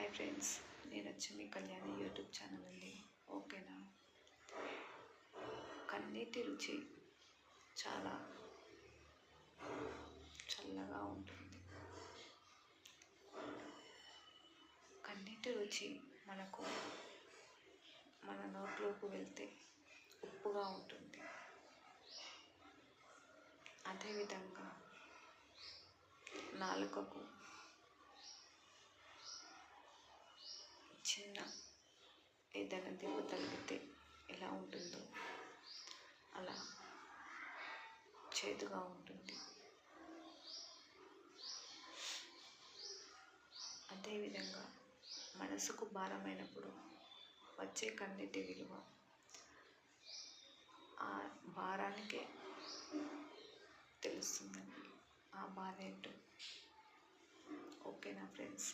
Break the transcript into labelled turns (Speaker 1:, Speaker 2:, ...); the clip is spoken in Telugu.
Speaker 1: హాయ్ ఫ్రెండ్స్, నేను వచ్చి మీ కళ్యాణి యూట్యూబ్ ఛానల్ అండి. ఓకేనా? కన్నీటి రుచి చాలా చల్లగా ఉంటుంది. కన్నీటి రుచి మనకు మన నోట్లోకి వెళ్తే ఉప్పుగా ఉంటుంది. అదేవిధంగా నాలుకకు చిన్న ఏదైనా దెబ్బ తగిలితే ఎలా ఉంటుందో అలా చేదుగా ఉంటుంది. అదేవిధంగా మనసుకు భారమైనప్పుడు వచ్చే కన్నీటి విలువ ఆ భారానికే తెలుస్తుందండి, ఆ బాధ ఏంటో. ఓకేనా ఫ్రెండ్స్?